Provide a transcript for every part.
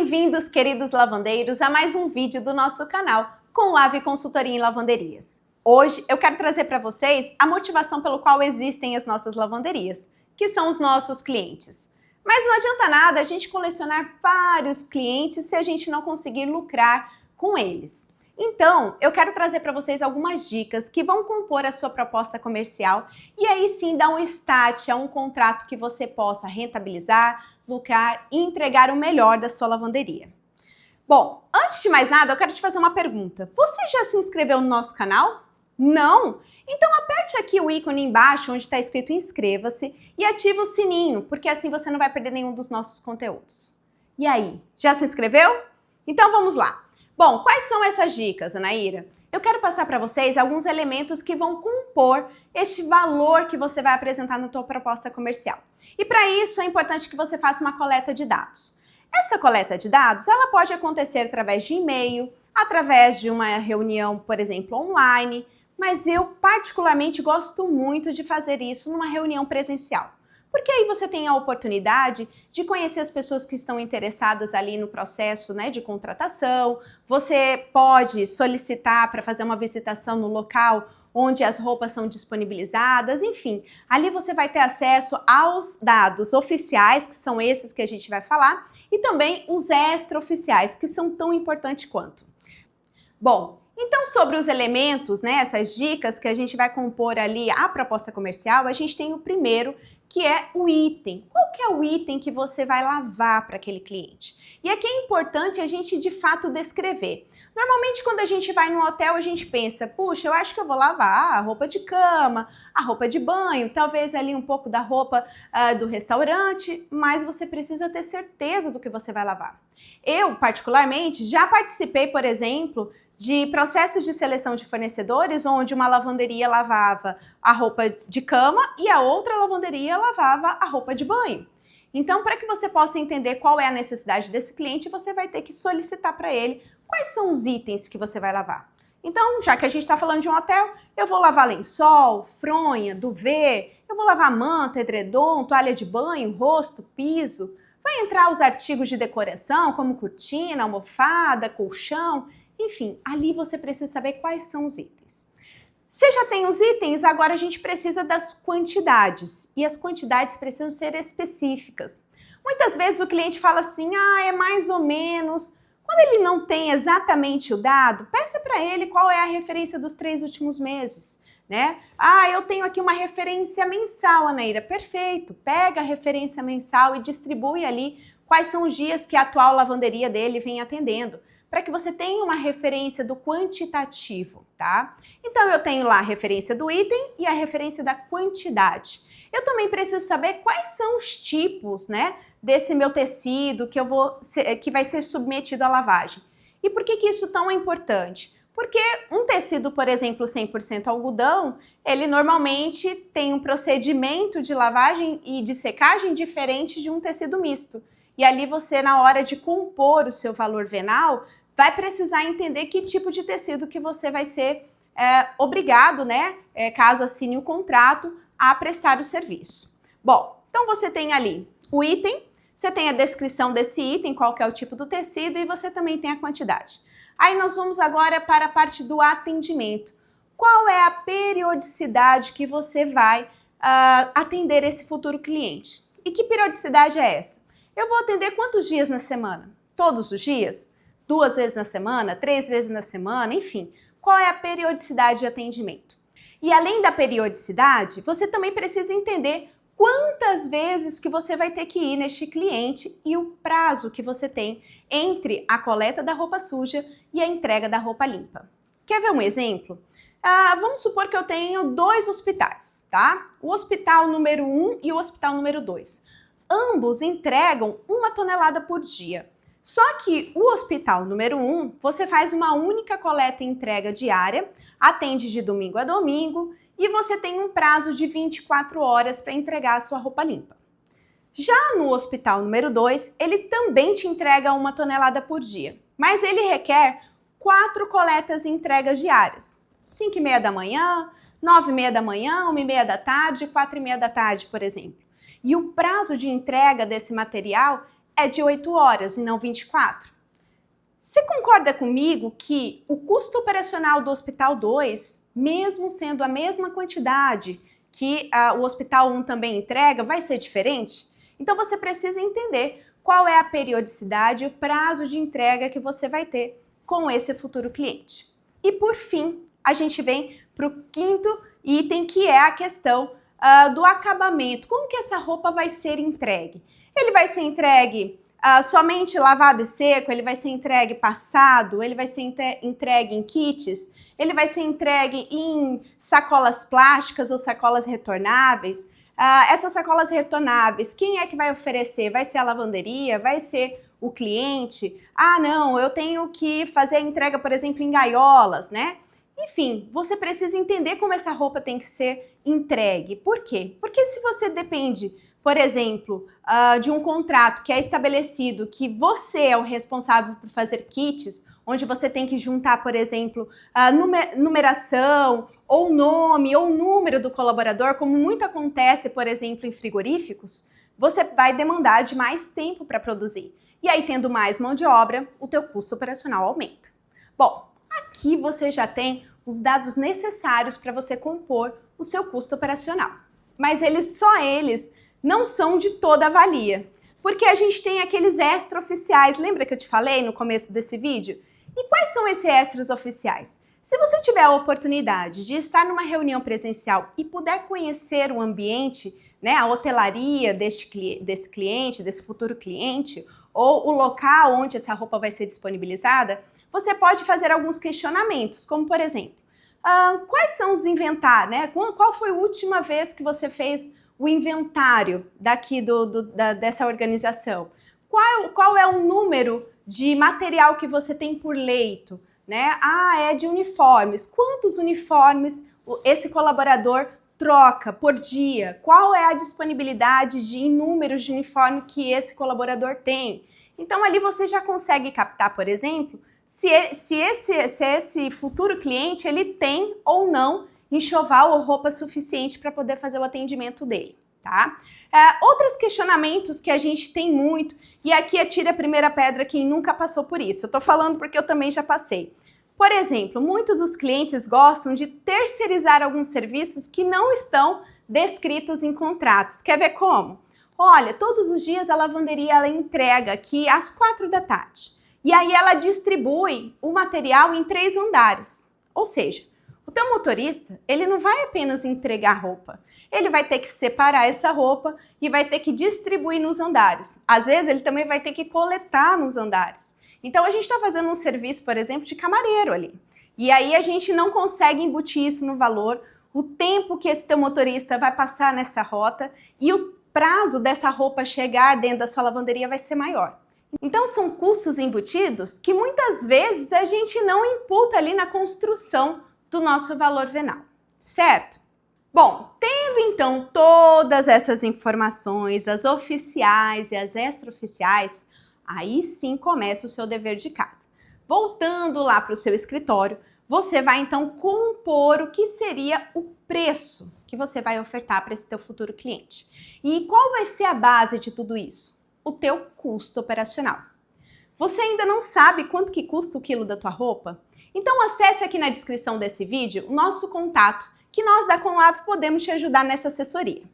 bem-vindos, queridos lavandeiros, a mais um vídeo do nosso canal com Lave Consultoria em Lavanderias. Hoje eu quero trazer para vocês a motivação pelo qual existem as nossas lavanderias, que são os nossos clientes. Mas não adianta nada a gente colecionar vários clientes se a gente não conseguir lucrar com eles. Então, eu quero trazer para vocês algumas dicas que vão compor a sua proposta comercial e aí sim dar um start a um contrato que você possa rentabilizar, lucrar e entregar o melhor da sua lavanderia. Bom, antes de mais nada, eu quero te fazer uma pergunta. Você já se inscreveu no nosso canal? Não? Então aperte aqui o ícone embaixo onde está escrito inscreva-se e ative o sininho, porque assim você não vai perder nenhum dos nossos conteúdos. E aí, já se inscreveu? Então vamos lá. Bom, quais são essas dicas, Anaíra? Eu quero passar para vocês alguns elementos que vão compor este valor que você vai apresentar na tua proposta comercial. E para isso é importante que você faça uma coleta de dados. Essa coleta de dados, ela pode acontecer através de e-mail, através de uma reunião, por exemplo, online, mas eu particularmente gosto muito de fazer isso numa reunião presencial. Porque aí você tem a oportunidade de conhecer as pessoas que estão interessadas ali no processo, né, de contratação. Você pode solicitar para fazer uma visitação no local onde as roupas são disponibilizadas, enfim. Ali você vai ter acesso aos dados oficiais, que são esses que a gente vai falar, e também os extraoficiais, que são tão importantes quanto. Bom, então sobre os elementos, né, essas dicas que a gente vai compor ali a proposta comercial, a gente tem o primeiro, que é o item. Qual que é o item que você vai lavar para aquele cliente? E aqui é importante a gente de fato descrever. Normalmente quando a gente vai no hotel a gente pensa, puxa, eu acho que eu vou lavar a roupa de cama, a roupa de banho, talvez ali um pouco da roupa do restaurante, mas você precisa ter certeza do que você vai lavar. Eu, particularmente, já participei, por exemplo, de processos de seleção de fornecedores onde uma lavanderia lavava a roupa de cama e a outra lavanderia lavava a roupa de banho. Então, para que você possa entender qual é a necessidade desse cliente, você vai ter que solicitar para ele quais são os itens que você vai lavar. Então, já que a gente está falando de um hotel, eu vou lavar lençol, fronha, duvet, eu vou lavar manta, edredom, toalha de banho, rosto, piso. Vai entrar os artigos de decoração, como cortina, almofada, colchão. Enfim, ali você precisa saber quais são os itens. Você já tem os itens, agora a gente precisa das quantidades. E as quantidades precisam ser específicas. Muitas vezes o cliente fala assim, é mais ou menos. Quando ele não tem exatamente o dado, peça para ele qual é a referência dos 3 últimos meses, né? Eu tenho aqui uma referência mensal, Anaíra. Perfeito, pega a referência mensal e distribui ali quais são os dias que a atual lavanderia dele vem atendendo, para que você tenha uma referência do quantitativo, tá? Então eu tenho lá a referência do item e a referência da quantidade. Eu também preciso saber quais são os tipos, né, desse meu tecido que vai ser submetido à lavagem. E por que isso tão é importante? Porque um tecido, por exemplo, 100% algodão, ele normalmente tem um procedimento de lavagem e de secagem diferente de um tecido misto. E ali você, na hora de compor o seu valor venal, vai precisar entender que tipo de tecido que você vai ser obrigado, né, caso assine o contrato, a prestar o serviço. Bom, então você tem ali o item, você tem a descrição desse item, qual que é o tipo do tecido e você também tem a quantidade. Aí nós vamos agora para a parte do atendimento. Qual é a periodicidade que você vai atender esse futuro cliente? E que periodicidade é essa? Eu vou atender quantos dias na semana? Todos os dias? 2 vezes na semana? 3 vezes na semana? Enfim, qual é a periodicidade de atendimento? E além da periodicidade, você também precisa entender quantas vezes que você vai ter que ir neste cliente e o prazo que você tem entre a coleta da roupa suja e a entrega da roupa limpa. Quer ver um exemplo? Vamos supor que eu tenho 2 hospitais, tá? O hospital número 1 e o hospital número 2. Ambos entregam 1 tonelada por dia. Só que o hospital número 1, você faz uma única coleta e entrega diária, atende de domingo a domingo e você tem um prazo de 24 horas para entregar a sua roupa limpa. Já no hospital número 2, ele também te entrega 1 tonelada por dia, mas ele requer 4 coletas e entregas diárias. 5h30 da manhã, 9h30 da manhã, 1h30 da tarde, 4h30 da tarde, por exemplo. E o prazo de entrega desse material é de 8 horas e não 24. Você concorda comigo que o custo operacional do Hospital 2, mesmo sendo a mesma quantidade que o Hospital 1 também entrega, vai ser diferente? Então você precisa entender qual é a periodicidade e o prazo de entrega que você vai ter com esse futuro cliente. E por fim, a gente vem para o quinto item, que é a questão do acabamento. Como que essa roupa vai ser entregue? Ele vai ser entregue somente lavado e seco, ele vai ser entregue passado, ele vai ser entregue em kits, ele vai ser entregue em sacolas plásticas ou sacolas retornáveis. Essas sacolas retornáveis, quem é que vai oferecer? Vai ser a lavanderia? Vai ser o cliente? Ah, não, eu tenho que fazer a entrega, por exemplo, em gaiolas, né? Enfim, você precisa entender como essa roupa tem que ser entregue. Por quê? Porque se você depende, por exemplo, de um contrato que é estabelecido que você é o responsável por fazer kits, onde você tem que juntar, por exemplo, numeração, ou nome, ou número do colaborador, como muito acontece, por exemplo, em frigoríficos, você vai demandar de mais tempo para produzir. E aí, tendo mais mão de obra, o teu custo operacional aumenta. Bom, aqui você já tem os dados necessários para você compor o seu custo operacional. Mas só eles não são de toda a valia, porque a gente tem aqueles extra-oficiais. Lembra que eu te falei no começo desse vídeo? E quais são esses extras oficiais? Se você tiver a oportunidade de estar numa reunião presencial e puder conhecer o ambiente, né, a hotelaria desse cliente, desse futuro cliente, ou o local onde essa roupa vai ser disponibilizada, você pode fazer alguns questionamentos, como por exemplo, quais são os inventários, né? Qual foi a última vez que você fez o inventário daqui dessa organização? Qual é o número de material que você tem por leito, né? É de uniformes. Quantos uniformes esse colaborador troca por dia? Qual é a disponibilidade em números de uniforme que esse colaborador tem? Então ali você já consegue captar, por exemplo, se esse futuro cliente ele tem ou não enxoval ou roupa suficiente para poder fazer o atendimento dele, tá? Outros questionamentos que a gente tem muito, e aqui atira a primeira pedra quem nunca passou por isso. Eu tô falando porque eu também já passei. Por exemplo, muitos dos clientes gostam de terceirizar alguns serviços que não estão descritos em contratos. Quer ver como? Olha, todos os dias a lavanderia ela entrega aqui às 4 da tarde. E aí ela distribui o material em 3 andares. Ou seja, o teu motorista, ele não vai apenas entregar roupa. Ele vai ter que separar essa roupa e vai ter que distribuir nos andares. Às vezes, ele também vai ter que coletar nos andares. Então, a gente está fazendo um serviço, por exemplo, de camareiro ali. E aí, a gente não consegue embutir isso no valor, o tempo que esse teu motorista vai passar nessa rota e o prazo dessa roupa chegar dentro da sua lavanderia vai ser maior. Então, são custos embutidos que muitas vezes a gente não imputa ali na construção do nosso valor venal, certo? Bom, tendo então todas essas informações, as oficiais e as extraoficiais, aí sim começa o seu dever de casa. Voltando lá para o seu escritório, você vai então compor o que seria o preço que você vai ofertar para esse teu futuro cliente. E qual vai ser a base de tudo isso? O teu custo operacional. Você ainda não sabe quanto que custa o quilo da tua roupa? Então acesse aqui na descrição desse vídeo o nosso contato, que nós da Conlave podemos te ajudar nessa assessoria.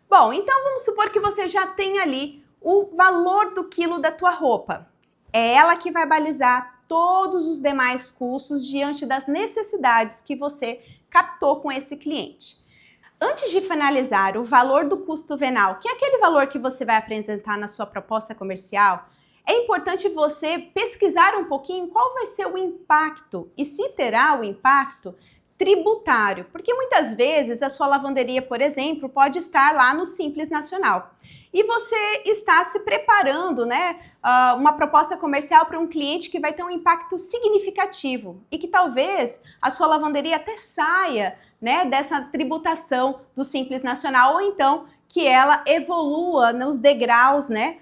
Bom, então vamos supor que você já tem ali o valor do quilo da tua roupa. É ela que vai balizar todos os demais custos diante das necessidades que você captou com esse cliente. Antes de finalizar o valor do custo venal, que é aquele valor que você vai apresentar na sua proposta comercial, é importante você pesquisar um pouquinho qual vai ser o impacto e se terá o impacto tributário, porque muitas vezes a sua lavanderia, por exemplo, pode estar lá no Simples Nacional e você está se preparando, né, uma proposta comercial para um cliente que vai ter um impacto significativo e que talvez a sua lavanderia até saia, né, dessa tributação do Simples Nacional ou então que ela evolua nos degraus, né,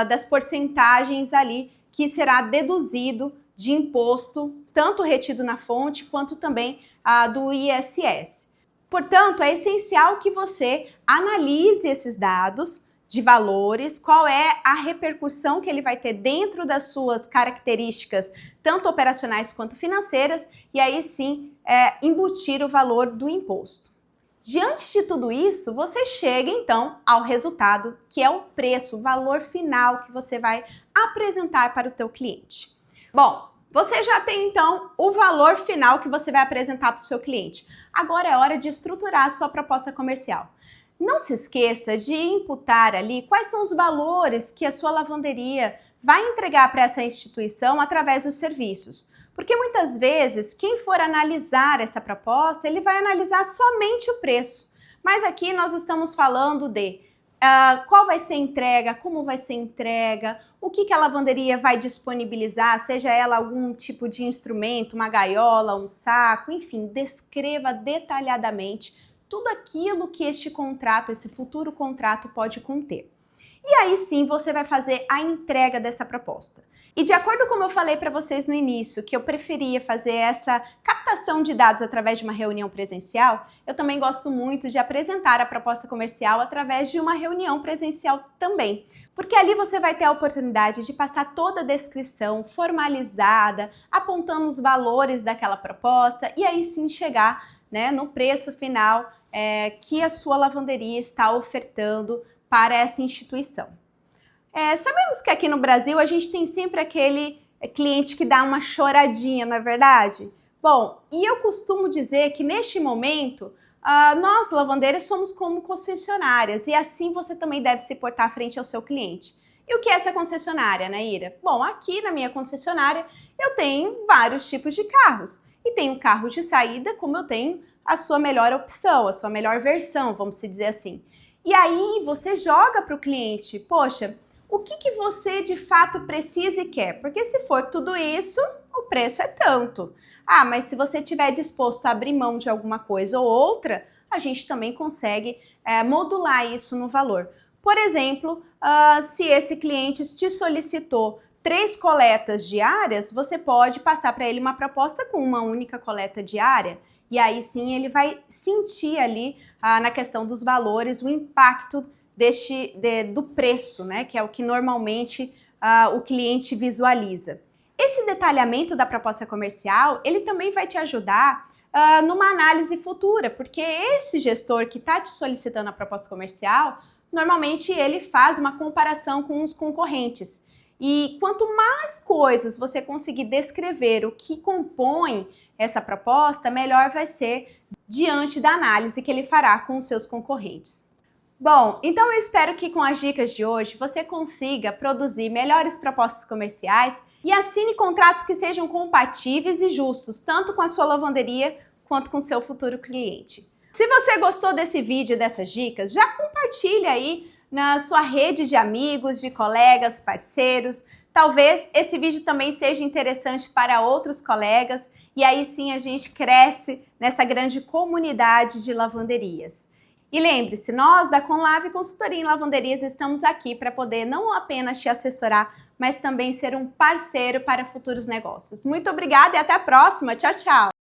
das porcentagens ali que será deduzido de imposto, tanto retido na fonte quanto também do ISS. Portanto, é essencial que você analise esses dados de valores, qual é a repercussão que ele vai ter dentro das suas características, tanto operacionais quanto financeiras, e aí sim embutir o valor do imposto. Diante de tudo isso, você chega então ao resultado, que é o preço, o valor final que você vai apresentar para o teu cliente. Bom, você já tem então o valor final que você vai apresentar para o seu cliente. Agora é hora de estruturar a sua proposta comercial. Não se esqueça de imputar ali quais são os valores que a sua lavanderia vai entregar para essa instituição através dos serviços. Porque muitas vezes, quem for analisar essa proposta, ele vai analisar somente o preço. Mas aqui nós estamos falando de qual vai ser a entrega, como vai ser a entrega, o que a lavanderia vai disponibilizar, seja ela algum tipo de instrumento, uma gaiola, um saco, enfim, descreva detalhadamente tudo aquilo que este contrato, esse futuro contrato pode conter. E aí sim você vai fazer a entrega dessa proposta. E de acordo com como eu falei para vocês no início, que eu preferia fazer essa captação de dados através de uma reunião presencial, eu também gosto muito de apresentar a proposta comercial através de uma reunião presencial também. Porque ali você vai ter a oportunidade de passar toda a descrição formalizada, apontando os valores daquela proposta e aí sim chegar, né, no preço final que a sua lavanderia está ofertando para essa instituição. Sabemos que aqui no Brasil a gente tem sempre aquele cliente que dá uma choradinha, não é verdade? Bom, e eu costumo dizer que neste momento nós lavandeiras somos como concessionárias e assim você também deve se portar frente ao seu cliente. E o que é essa concessionária, Naira? Bom, aqui na minha concessionária eu tenho vários tipos de carros e tenho carros de saída como eu tenho a sua melhor opção, a sua melhor versão, vamos dizer assim. E aí você joga para o cliente, poxa, o que você de fato precisa e quer? Porque se for tudo isso, o preço é tanto. Ah, mas se você estiver disposto a abrir mão de alguma coisa ou outra, a gente também consegue modular isso no valor. Por exemplo, se esse cliente te solicitou 3 coletas diárias, você pode passar para ele uma proposta com uma única coleta diária. E aí sim ele vai sentir ali na questão dos valores o impacto do preço, né? Que é o que normalmente o cliente visualiza. Esse detalhamento da proposta comercial, ele também vai te ajudar numa análise futura, porque esse gestor que está te solicitando a proposta comercial, normalmente ele faz uma comparação com os concorrentes. E quanto mais coisas você conseguir descrever o que compõe essa proposta, melhor vai ser diante da análise que ele fará com os seus concorrentes. Bom, então eu espero que com as dicas de hoje você consiga produzir melhores propostas comerciais e assine contratos que sejam compatíveis e justos, tanto com a sua lavanderia quanto com o seu futuro cliente. Se você gostou desse vídeo e dessas dicas, já compartilha aí na sua rede de amigos, de colegas, parceiros. Talvez esse vídeo também seja interessante para outros colegas e aí sim a gente cresce nessa grande comunidade de lavanderias. E lembre-se, nós da Conlave Consultoria em Lavanderias estamos aqui para poder não apenas te assessorar, mas também ser um parceiro para futuros negócios. Muito obrigada e até a próxima. Tchau, tchau!